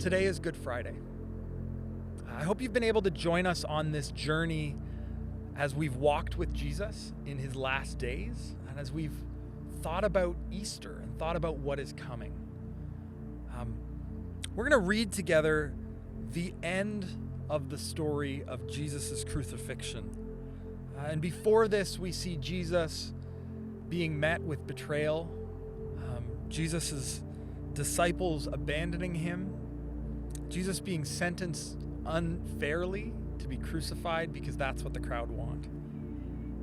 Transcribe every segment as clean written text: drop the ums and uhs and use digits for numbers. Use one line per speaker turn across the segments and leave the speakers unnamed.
Today is Good Friday. I hope you've been able to join us on this journey as we've walked with Jesus in his last days and as we've thought about Easter and thought about what is coming. We're going to read together the end of the story of Jesus' crucifixion. And before this, we see Jesus being met with betrayal, Jesus' disciples abandoning him, Jesus being sentenced unfairly to be crucified because that's what the crowd want.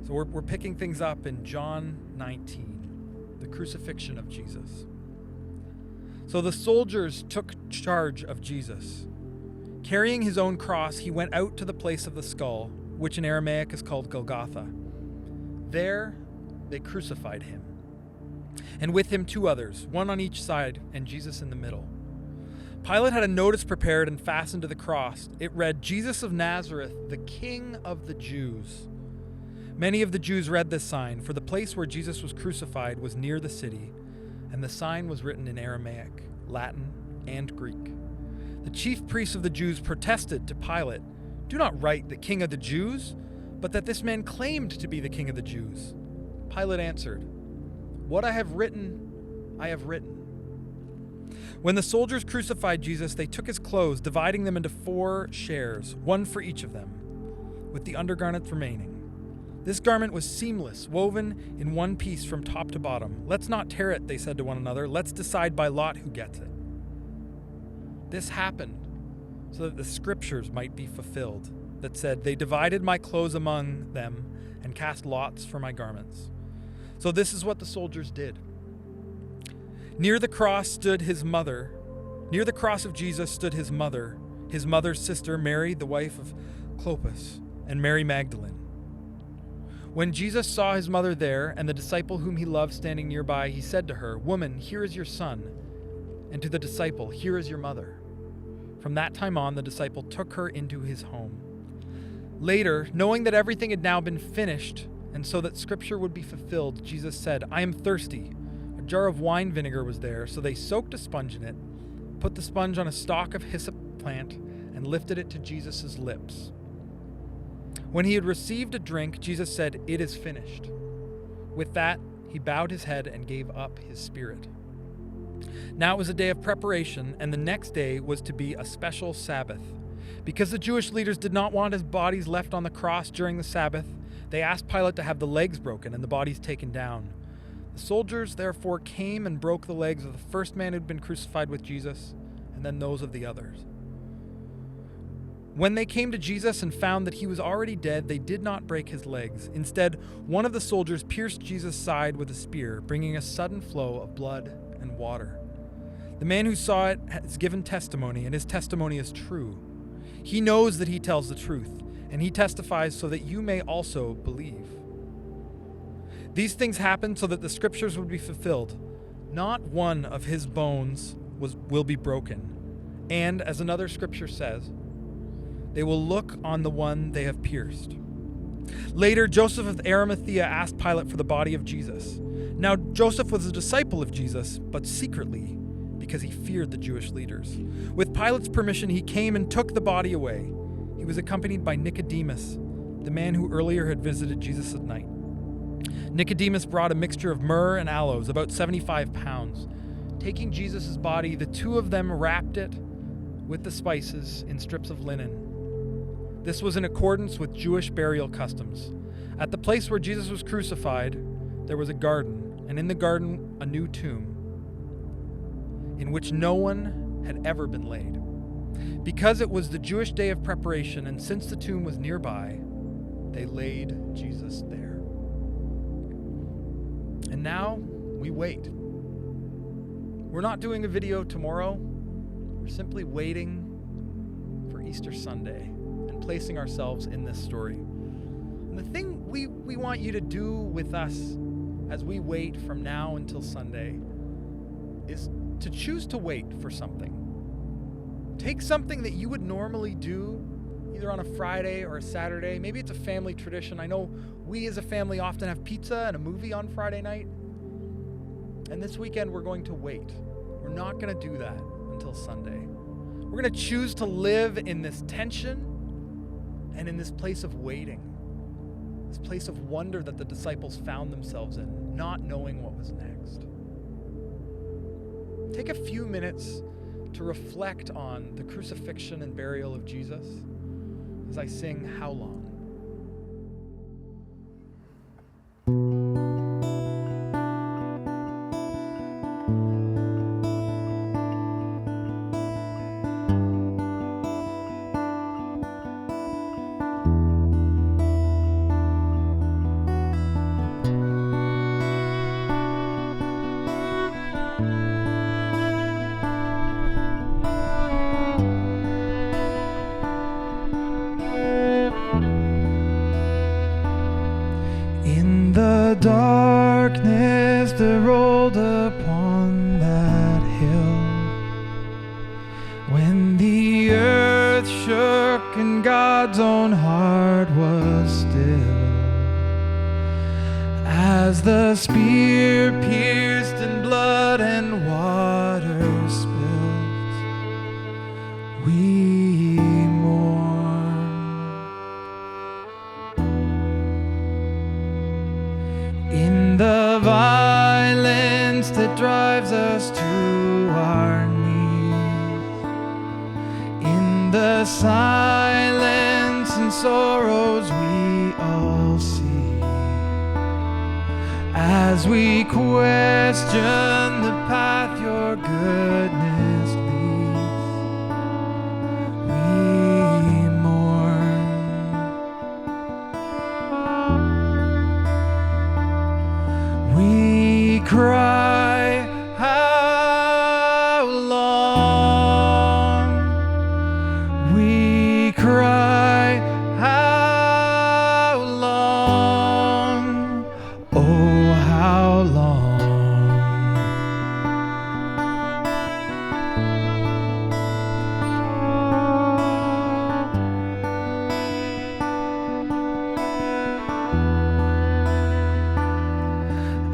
So we're picking things up in John 19, the crucifixion of Jesus. So the soldiers took charge of Jesus. Carrying his own cross, he went out to the place of the skull, which in Aramaic is called Golgotha. There they crucified him, and with him 2 others, one on each side and Jesus in the middle. Pilate had a notice prepared and fastened to the cross. It read, "Jesus of Nazareth, the King of the Jews." Many of the Jews read this sign, for the place where Jesus was crucified was near the city, and the sign was written in Aramaic, Latin, and Greek. The chief priests of the Jews protested to Pilate, "Do not write the King of the Jews, but that this man claimed to be the King of the Jews." Pilate answered, "What I have written, I have written." When the soldiers crucified Jesus, they took his clothes, dividing them into 4 shares, one for each of them, with the undergarment remaining. This garment was seamless, woven in one piece from top to bottom. "Let's not tear it," they said to one another. "Let's decide by lot who gets it." This happened so that the scriptures might be fulfilled, that said, "They divided my clothes among them and cast lots for my garments." So this is what the soldiers did. Near the cross of Jesus stood his mother's sister, Mary, the wife of Clopas, and Mary Magdalene. When Jesus saw his mother there and the disciple whom he loved standing nearby, he said to her, "Woman, here is your son," and to the disciple, "Here is your mother." From that time on, the disciple took her into his home. Later, knowing that everything had now been finished, and so that scripture would be fulfilled, Jesus said, "I am thirsty." A jar of wine vinegar was there, so they soaked a sponge in it, put the sponge on a stalk of hyssop plant, and lifted it to Jesus' lips. When he had received a drink, Jesus said, "It is finished." With that, he bowed his head and gave up his spirit. Now it was a day of preparation, and the next day was to be a special Sabbath. Because the Jewish leaders did not want his bodies left on the cross during the Sabbath, they asked Pilate to have the legs broken and the bodies taken down. The soldiers therefore came and broke the legs of the first man who had been crucified with Jesus, and then those of the others. When they came to Jesus and found that he was already dead, they did not break his legs. Instead, one of the soldiers pierced Jesus' side with a spear, bringing a sudden flow of blood and water. The man who saw it has given testimony, and his testimony is true. He knows that he tells the truth, and he testifies so that you may also believe. These things happened so that the scriptures would be fulfilled. Not one of his bones will be broken. And, as another scripture says, they will look on the one they have pierced. Later, Joseph of Arimathea asked Pilate for the body of Jesus. Now, Joseph was a disciple of Jesus, but secretly, because he feared the Jewish leaders. With Pilate's permission, he came and took the body away. He was accompanied by Nicodemus, the man who earlier had visited Jesus at night. Nicodemus brought a mixture of myrrh and aloes, about 75 pounds. Taking Jesus' body, the 2 of them wrapped it with the spices in strips of linen. This was in accordance with Jewish burial customs. At the place where Jesus was crucified, there was a garden, and in the garden a new tomb, in which no one had ever been laid. Because it was the Jewish day of preparation, and since the tomb was nearby, they laid Jesus there. And now we wait. We're not doing a video tomorrow. We're simply waiting for Easter Sunday and placing ourselves in this story. And the thing we want you to do with us as we wait from now until Sunday is to choose to wait for something. Take something that you would normally do either on a Friday or a Saturday. Maybe it's a family tradition. I know we as a family often have pizza and a movie on Friday night. And this weekend we're going to wait. We're not going to do that until Sunday. We're going to choose to live in this tension and in this place of waiting, this place of wonder that the disciples found themselves in, not knowing what was next. Take a few minutes to reflect on the crucifixion and burial of Jesus as I sing How Long? In the darkness that rolled upon that hill, when the earth shook and God's own heart was still, as the spear pierced and blood and water spilled, we mourn. In the violence that drives us to our knees, in the silence and sorrows we all see, as we question the path your goodness leads, we mourn. We cry, how long? We cry, how long? Oh, how long?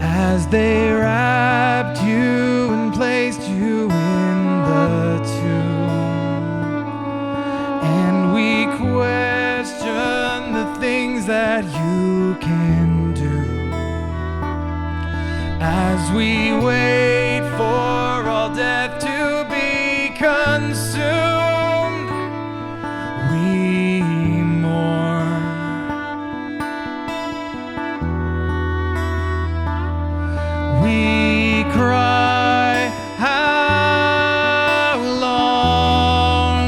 As they wrapped you and placed you in the tomb, and we question the things that you can do, as we wait for all death to be consumed, we mourn. We cry, how long?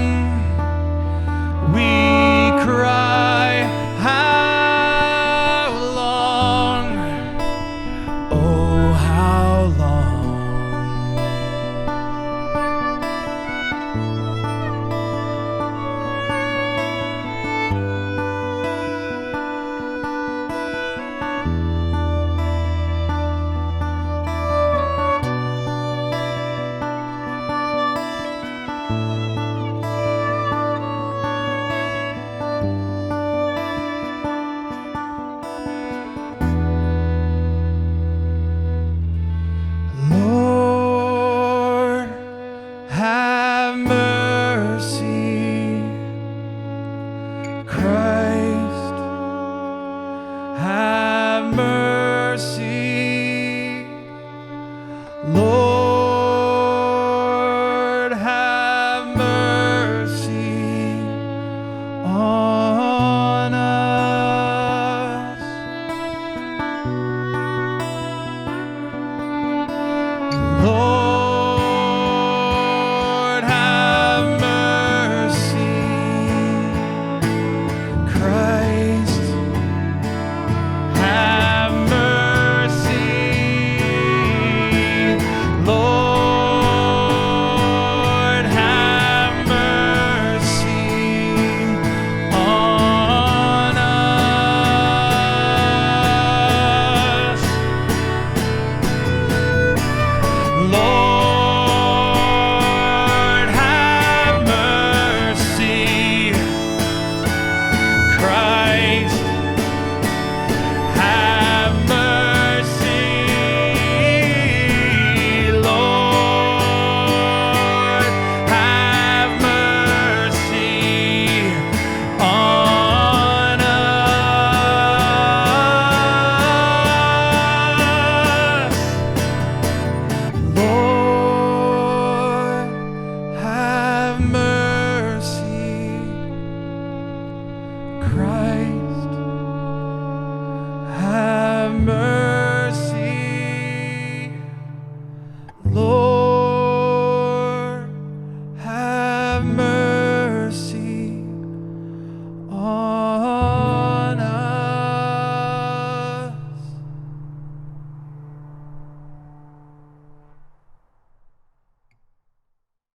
We cry, how long? Oh, how long? Lord, have mercy. Christ, have mercy.